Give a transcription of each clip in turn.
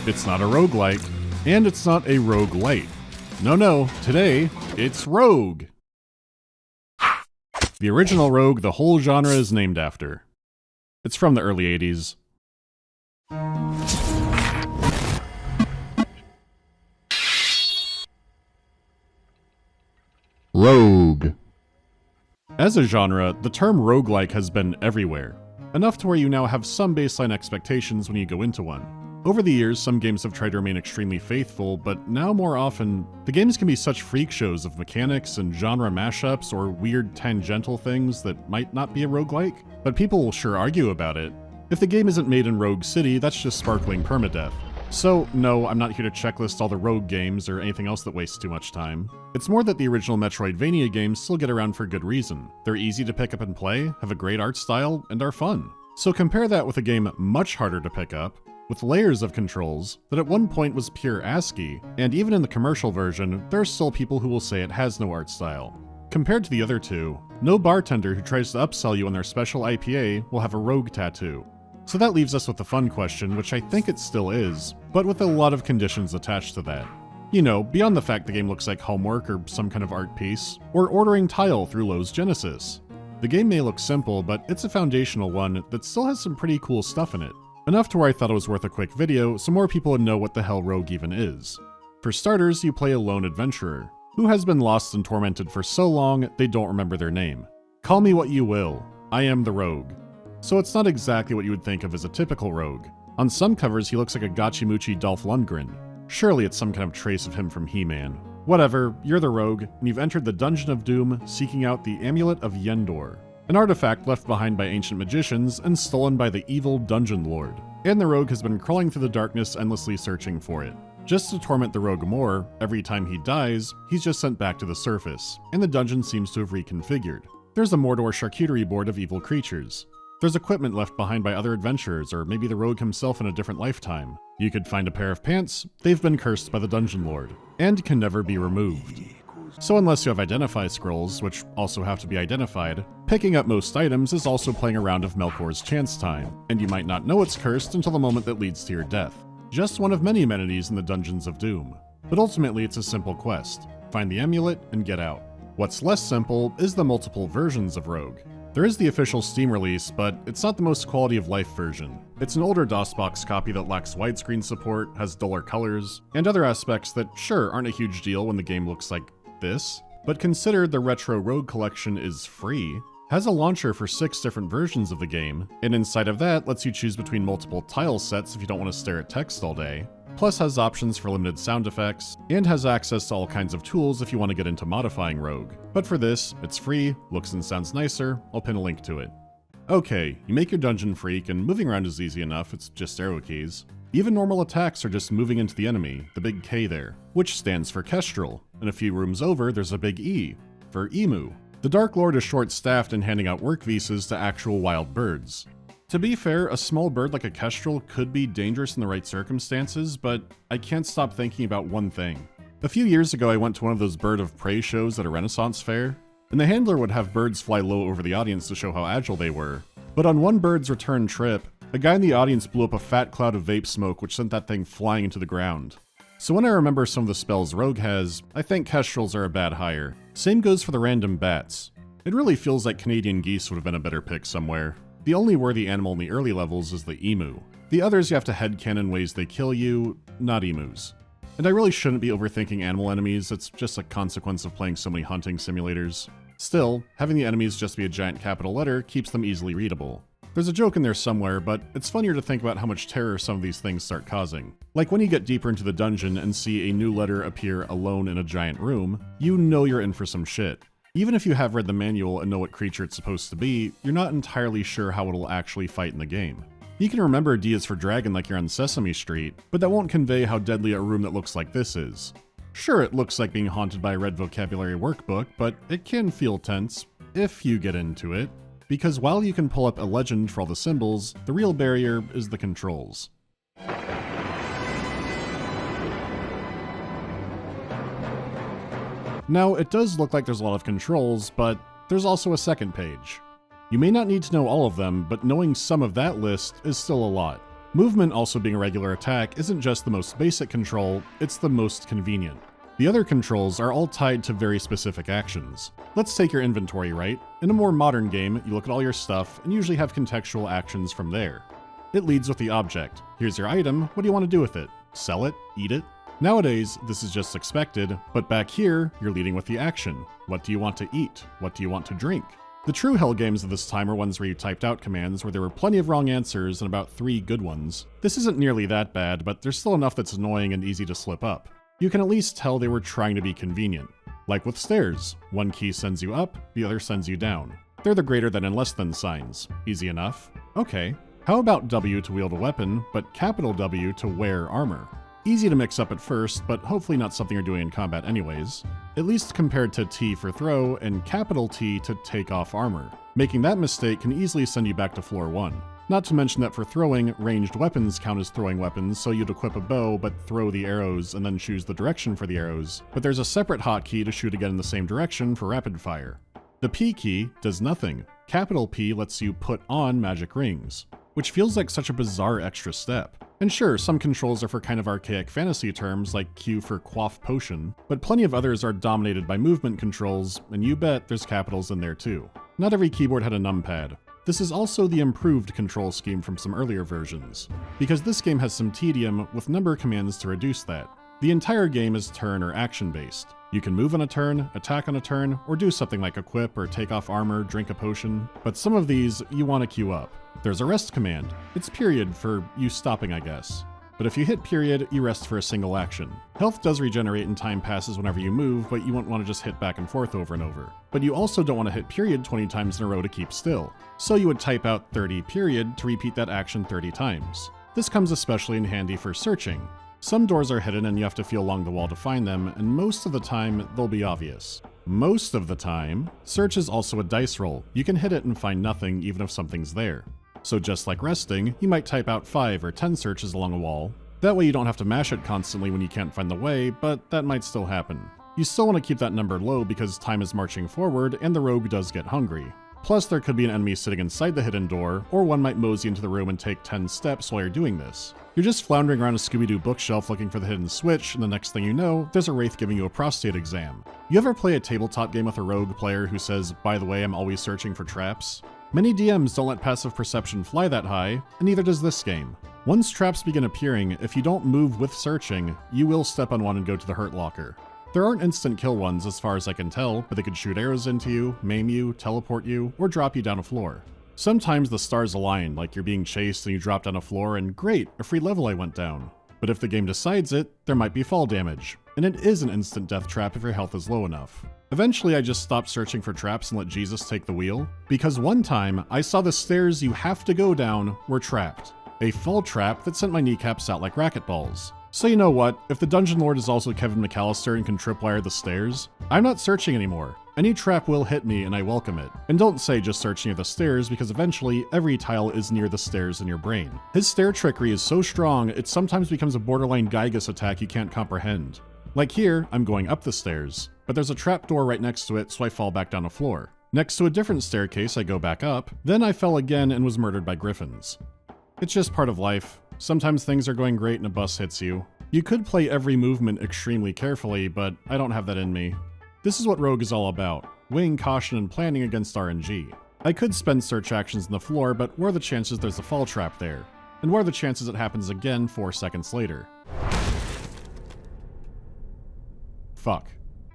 it's not a roguelike, and it's not a roguelite. No, today, it's Rogue! The original Rogue the whole genre is named after. It's from the early 80s. Rogue. As a genre, the term roguelike has been everywhere, enough to where you now have some baseline expectations when you go into one. Over the years, some games have tried to remain extremely faithful, but now more often, the games can be such freak shows of mechanics and genre mashups or weird tangential things that might not be a roguelike, but people will sure argue about it. If the game isn't made in Rogue City, that's just sparkling permadeath. So, no, I'm not here to checklist all the Rogue games or anything else that wastes too much time. It's more that the original Metroidvania games still get around for good reason. They're easy to pick up and play, have a great art style, and are fun. So compare that with a game much harder to pick up, with layers of controls, that at one point was pure ASCII, and even in the commercial version, there are still people who will say it has no art style. Compared to the other two, no bartender who tries to upsell you on their special IPA will have a rogue tattoo. So that leaves us with the fun question, which I think it still is, but with a lot of conditions attached to that. You know, beyond the fact the game looks like homework or some kind of art piece, or ordering tile through Lowe's Genesis. The game may look simple, but it's a foundational one that still has some pretty cool stuff in it. Enough to where I thought it was worth a quick video so more people would know what the hell Rogue even is. For starters, you play a lone adventurer, who has been lost and tormented for so long they don't remember their name. Call me what you will, I am the Rogue. So it's not exactly what you would think of as a typical rogue. On some covers he looks like a Gachimuchi Dolph Lundgren. Surely it's some kind of trace of him from He-Man. Whatever, you're the rogue, and you've entered the Dungeon of Doom seeking out the Amulet of Yendor, an artifact left behind by ancient magicians and stolen by the evil Dungeon Lord. And the rogue has been crawling through the darkness endlessly searching for it. Just to torment the rogue more, every time he dies, he's just sent back to the surface, and the dungeon seems to have reconfigured. There's a Mordor charcuterie board of evil creatures. There's equipment left behind by other adventurers, or maybe the rogue himself in a different lifetime. You could find a pair of pants, they've been cursed by the Dungeon Lord, and can never be removed. So unless you have identify scrolls, which also have to be identified, picking up most items is also playing a round of Melkor's Chance Time, and you might not know it's cursed until the moment that leads to your death. Just one of many amenities in the Dungeons of Doom. But ultimately it's a simple quest. Find the amulet and get out. What's less simple is the multiple versions of Rogue. There is the official Steam release, but it's not the most quality of life version. It's an older DOSBox copy that lacks widescreen support, has duller colors, and other aspects that sure aren't a huge deal when the game looks like this, but consider the Retro Rogue collection is free, has a launcher for 6 different versions of the game, and inside of that lets you choose between multiple tile sets if you don't want to stare at text all day, plus has options for limited sound effects, and has access to all kinds of tools if you want to get into modifying Rogue. But for this, it's free, looks and sounds nicer, I'll pin a link to it. Okay, you make your dungeon freak, and moving around is easy enough, it's just arrow keys. Even normal attacks are just moving into the enemy, the big K there, which stands for Kestrel, and a few rooms over there's a big E, for Emu. The Dark Lord is short-staffed in handing out work visas to actual wild birds. To be fair, a small bird like a kestrel could be dangerous in the right circumstances, but I can't stop thinking about one thing. A few years ago I went to one of those bird of prey shows at a Renaissance fair, and the handler would have birds fly low over the audience to show how agile they were. But on one bird's return trip, a guy in the audience blew up a fat cloud of vape smoke which sent that thing flying into the ground. So when I remember some of the spells Rogue has, I think kestrels are a bad hire. Same goes for the random bats. It really feels like Canadian geese would have been a better pick somewhere. The only worthy animal in the early levels is the emu. The others you have to headcanon ways they kill you, not emus. And I really shouldn't be overthinking animal enemies, it's just a consequence of playing so many hunting simulators. Still, having the enemies just be a giant capital letter keeps them easily readable. There's a joke in there somewhere, but it's funnier to think about how much terror some of these things start causing. Like when you get deeper into the dungeon and see a new letter appear alone in a giant room, you know you're in for some shit. Even if you have read the manual and know what creature it's supposed to be, you're not entirely sure how it'll actually fight in the game. You can remember D is for dragon like you're on Sesame Street, but that won't convey how deadly a room that looks like this is. Sure, it looks like being haunted by a red vocabulary workbook, but it can feel tense, if you get into it, because while you can pull up a legend for all the symbols, the real barrier is the controls. Now, it does look like there's a lot of controls, but there's also a second page. You may not need to know all of them, but knowing some of that list is still a lot. Movement also being a regular attack isn't just the most basic control, it's the most convenient. The other controls are all tied to very specific actions. Let's take your inventory, right? In a more modern game, you look at all your stuff and usually have contextual actions from there. It leads with the object. Here's your item, what do you want to do with it? Sell it? Eat it? Nowadays, this is just expected, but back here, you're leading with the action. What do you want to eat? What do you want to drink? The true hell games of this time are ones where you typed out commands where there were plenty of wrong answers and about 3 good ones. This isn't nearly that bad, but there's still enough that's annoying and easy to slip up. You can at least tell they were trying to be convenient. Like with stairs, one key sends you up, the other sends you down. They're the greater than and less than signs. Easy enough? Okay. How about W to wield a weapon, but capital W to wear armor? Easy to mix up at first, but hopefully not something you're doing in combat anyways. At least compared to T for throw and capital T to take off armor. Making that mistake can easily send you back to floor 1. Not to mention that for throwing, ranged weapons count as throwing weapons, so you'd equip a bow but throw the arrows and then choose the direction for the arrows, but there's a separate hotkey to shoot again in the same direction for rapid fire. The P key does nothing. Capital P lets you put on magic rings, which feels like such a bizarre extra step. And sure, some controls are for kind of archaic fantasy terms like Q for quaff potion, but plenty of others are dominated by movement controls, and you bet there's capitals in there too. Not every keyboard had a numpad. This is also the improved control scheme from some earlier versions, because this game has some tedium with number commands to reduce that. The entire game is turn or action based. You can move on a turn, attack on a turn, or do something like equip or take off armor, drink a potion, but some of these you want to queue up. There's a rest command. It's period for you stopping, I guess. But if you hit period, you rest for a single action. Health does regenerate and time passes whenever you move, but you won't want to just hit back and forth over and over. But you also don't want to hit period 20 times in a row to keep still. So you would type out 30 period to repeat that action 30 times. This comes especially in handy for searching. Some doors are hidden and you have to feel along the wall to find them, and most of the time, they'll be obvious. Most of the time, search is also a dice roll. You can hit it and find nothing even if something's there. So just like resting, you might type out 5 or 10 searches along a wall. That way you don't have to mash it constantly when you can't find the way, but that might still happen. You still want to keep that number low because time is marching forward and the rogue does get hungry. Plus there could be an enemy sitting inside the hidden door, or one might mosey into the room and take 10 steps while you're doing this. You're just floundering around a Scooby-Doo bookshelf looking for the hidden switch, and the next thing you know, there's a wraith giving you a prostate exam. You ever play a tabletop game with a rogue player who says, "By the way, I'm always searching for traps"? Many DMs don't let passive perception fly that high, and neither does this game. Once traps begin appearing, if you don't move with searching, you will step on one and go to the hurt locker. There aren't instant kill ones as far as I can tell, but they could shoot arrows into you, maim you, teleport you, or drop you down a floor. Sometimes the stars align, like you're being chased and you drop down a floor and great, a free level I went down. But if the game decides it, there might be fall damage, and it is an instant death trap if your health is low enough. Eventually I just stopped searching for traps and let Jesus take the wheel, because one time I saw the stairs you have to go down were trapped. A fall trap that sent my kneecaps out like racquetballs. So you know what, if the Dungeon Lord is also Kevin McAllister and can tripwire the stairs, I'm not searching anymore. Any trap will hit me and I welcome it. And don't say just search near the stairs, because eventually every tile is near the stairs in your brain. His stair trickery is so strong, it sometimes becomes a borderline Gygas attack you can't comprehend. Like here, I'm going up the stairs, but there's a trapdoor right next to it, so I fall back down a floor. Next to a different staircase, I go back up, then I fell again and was murdered by griffins. It's just part of life. Sometimes things are going great and a bus hits you. You could play every movement extremely carefully, but I don't have that in me. This is what Rogue is all about, weighing caution and planning against RNG. I could spend search actions on the floor, but what are the chances there's a fall trap there? And what are the chances it happens again 4 seconds later? Fuck.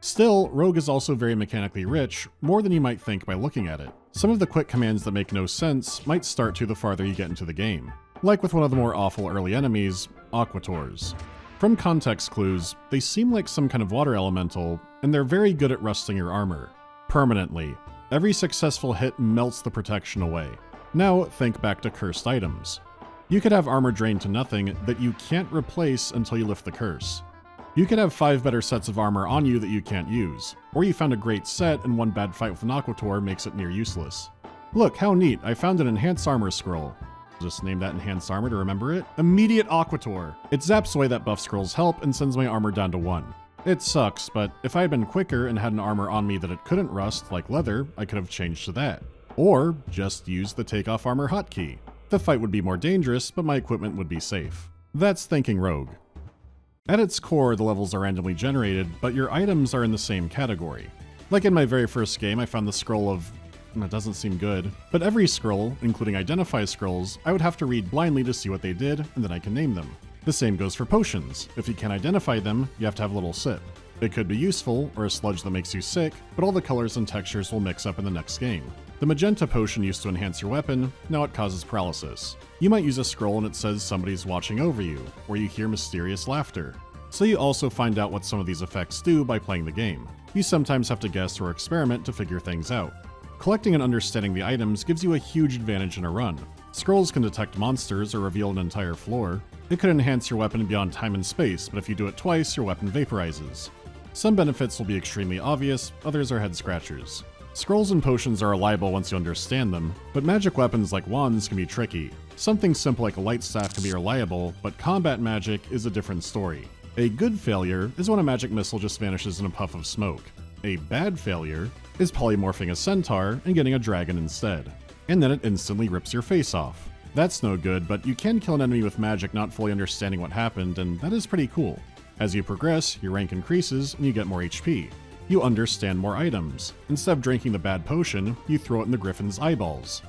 Still, Rogue is also very mechanically rich, more than you might think by looking at it. Some of the quick commands that make no sense might start to the farther you get into the game. Like with one of the more awful early enemies, Aquators. From context clues, they seem like some kind of water elemental, and they're very good at rusting your armor. Permanently. Every successful hit melts the protection away. Now think back to cursed items. You could have armor drained to nothing that you can't replace until you lift the curse. You could have 5 better sets of armor on you that you can't use, or you found a great set and one bad fight with an Aquator makes it near useless. Look, how neat, I found an enhanced armor scroll. Just name that enhanced armor to remember it. Immediate Aquator. It zaps away that buff scroll's help and sends my armor down to 1. It sucks, but if I had been quicker and had an armor on me that it couldn't rust, like leather, I could have changed to that. Or just used the take off armor hotkey. The fight would be more dangerous, but my equipment would be safe. That's thinking rogue. At its core, the levels are randomly generated, but your items are in the same category. Like in my very first game, I found the scroll of... that doesn't seem good, but every scroll, including identify scrolls, I would have to read blindly to see what they did, and then I can name them. The same goes for potions. If you can't identify them, you have to have a little sip. It could be useful, or a sludge that makes you sick, but all the colors and textures will mix up in the next game. The magenta potion used to enhance your weapon, now it causes paralysis. You might use a scroll and it says somebody's watching over you, or you hear mysterious laughter. So you also find out what some of these effects do by playing the game. You sometimes have to guess or experiment to figure things out. Collecting and understanding the items gives you a huge advantage in a run. Scrolls can detect monsters or reveal an entire floor. It could enhance your weapon beyond time and space, but if you do it twice, your weapon vaporizes. Some benefits will be extremely obvious, others are head scratchers. Scrolls and potions are reliable once you understand them, but magic weapons like wands can be tricky. Something simple like a light staff can be reliable, but combat magic is a different story. A good failure is when a magic missile just vanishes in a puff of smoke. A bad failure is polymorphing a centaur and getting a dragon instead. And then it instantly rips your face off. That's no good, but you can kill an enemy with magic not fully understanding what happened, and that is pretty cool. As you progress, your rank increases and you get more HP. You understand more items. Instead of drinking the bad potion, you throw it in the griffin's eyeballs.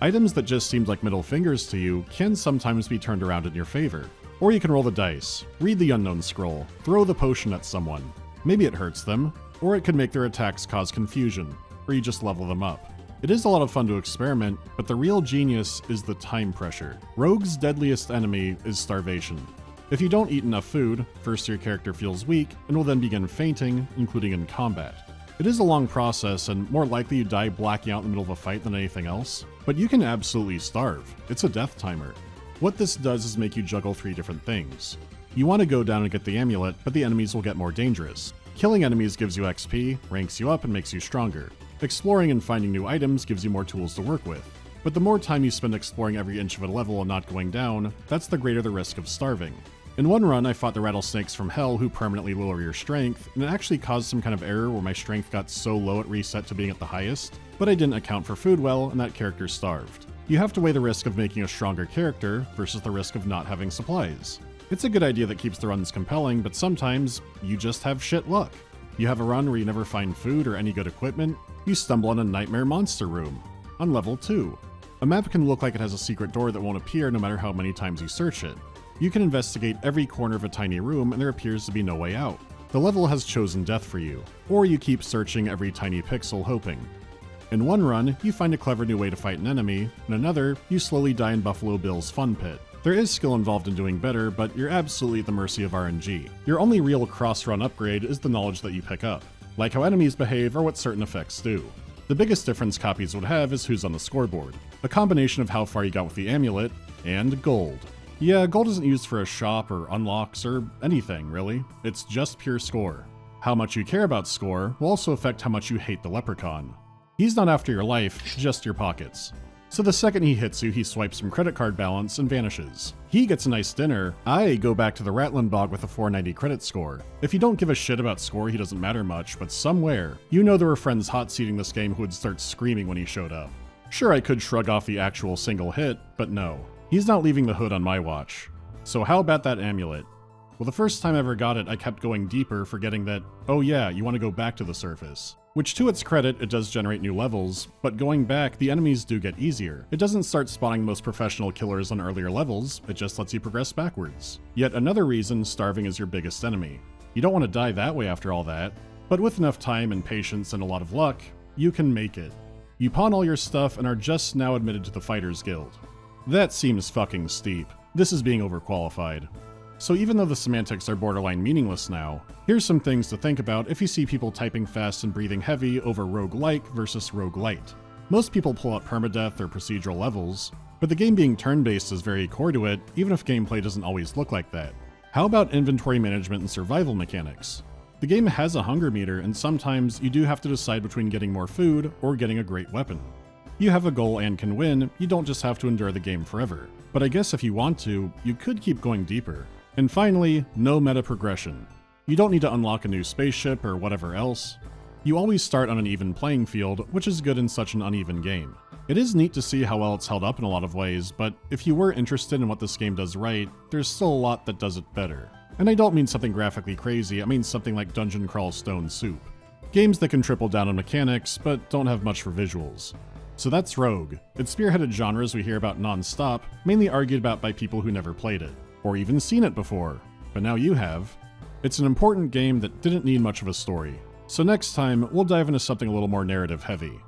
Items that just seemed like middle fingers to you can sometimes be turned around in your favor. Or you can roll the dice, read the unknown scroll, throw the potion at someone. Maybe it hurts them, or it could make their attacks cause confusion, or you just level them up. It is a lot of fun to experiment, but the real genius is the time pressure. Rogue's deadliest enemy is starvation. If you don't eat enough food, first your character feels weak and will then begin fainting, including in combat. It is a long process and more likely you die blacking out in the middle of a fight than anything else, but you can absolutely starve. It's a death timer. What this does is make you juggle 3 different things. You want to go down and get the amulet, but the enemies will get more dangerous. Killing enemies gives you XP, ranks you up, and makes you stronger. Exploring and finding new items gives you more tools to work with. But the more time you spend exploring every inch of a level and not going down, that's the greater the risk of starving. In one run, I fought the rattlesnakes from hell who permanently lower your strength, and it actually caused some kind of error where my strength got so low it reset to being at the highest, but I didn't account for food well, and that character starved. You have to weigh the risk of making a stronger character versus the risk of not having supplies. It's a good idea that keeps the runs compelling, but sometimes you just have shit luck. You have a run where you never find food or any good equipment, you stumble on a nightmare monster room, on level 2. A map can look like it has a secret door that won't appear no matter how many times you search it. You can investigate every corner of a tiny room and there appears to be no way out. The level has chosen death for you, or you keep searching every tiny pixel hoping. In one run, you find a clever new way to fight an enemy, in another, you slowly die in Buffalo Bill's fun pit. There is skill involved in doing better, but you're absolutely at the mercy of RNG. Your only real cross-run upgrade is the knowledge that you pick up, like how enemies behave or what certain effects do. The biggest difference copies would have is who's on the scoreboard, a combination of how far you got with the amulet, and gold. Yeah, gold isn't used for a shop or unlocks or anything, really. It's just pure score. How much you care about score will also affect how much you hate the leprechaun. He's not after your life, just your pockets. So the second he hits you, he swipes some credit card balance and vanishes. He gets a nice dinner, I go back to the Ratlin bog with a 490 credit score. If you don't give a shit about score, he doesn't matter much, but somewhere, you know there were friends hot-seating this game who would start screaming when he showed up. Sure, I could shrug off the actual single hit, but no. He's not leaving the hood on my watch. So how about that amulet? Well, the first time I ever got it, I kept going deeper, forgetting that, oh yeah, you want to go back to the surface. Which to its credit, it does generate new levels, but going back, the enemies do get easier. It doesn't start spawning the most professional killers on earlier levels, it just lets you progress backwards. Yet another reason starving is your biggest enemy. You don't want to die that way after all that, but with enough time and patience and a lot of luck, you can make it. You pawn all your stuff and are just now admitted to the Fighters Guild. That seems fucking steep. This is being overqualified. So even though the semantics are borderline meaningless now, here's some things to think about if you see people typing fast and breathing heavy over roguelike versus roguelite. Most people pull up permadeath or procedural levels, but the game being turn-based is very core to it, even if gameplay doesn't always look like that. How about inventory management and survival mechanics? The game has a hunger meter, and sometimes you do have to decide between getting more food or getting a great weapon. You have a goal and can win, you don't just have to endure the game forever. But I guess if you want to, you could keep going deeper. And finally, no meta progression. You don't need to unlock a new spaceship or whatever else. You always start on an even playing field, which is good in such an uneven game. It is neat to see how well it's held up in a lot of ways, but if you were interested in what this game does right, there's still a lot that does it better. And I don't mean something graphically crazy, I mean something like Dungeon Crawl Stone Soup. Games that can triple down on mechanics, but don't have much for visuals. So that's Rogue. It spearheaded genres we hear about non-stop, mainly argued about by people who never played it, or even seen it before. But now you have. It's an important game that didn't need much of a story. So next time, we'll dive into something a little more narrative heavy.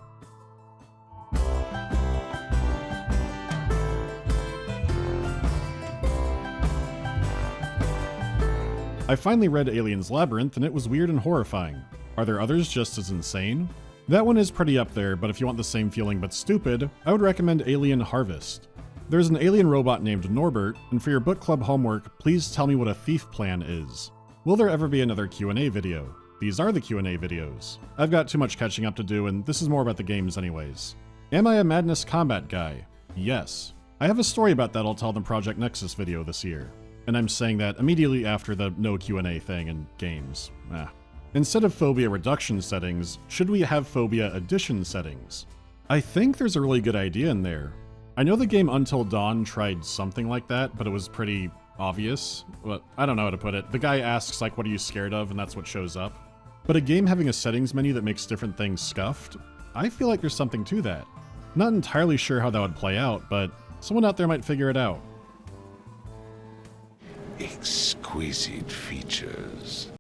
I finally read Alien's Labyrinth and it was weird and horrifying. Are there others just as insane? That one is pretty up there, but if you want the same feeling but stupid, I would recommend Alien Harvest. There's an alien robot named Norbert, and for your book club homework, please tell me what a thief plan is. Will there ever be another Q&A video? These are the Q&A videos. I've got too much catching up to do, and this is more about the games anyways. Am I a Madness Combat guy? Yes. I have a story about that I'll tell in the Project Nexus video this year. And I'm saying that immediately after the no Q&A thing in games. Instead of phobia reduction settings, should we have phobia addition settings? I think there's a really good idea in there. I know the game Until Dawn tried something like that, but it was pretty obvious. But I don't know how to put it. The guy asks like, what are you scared of? And that's what shows up. But a game having a settings menu that makes different things scuffed? I feel like there's something to that. Not entirely sure how that would play out, but someone out there might figure it out. Exquisite features.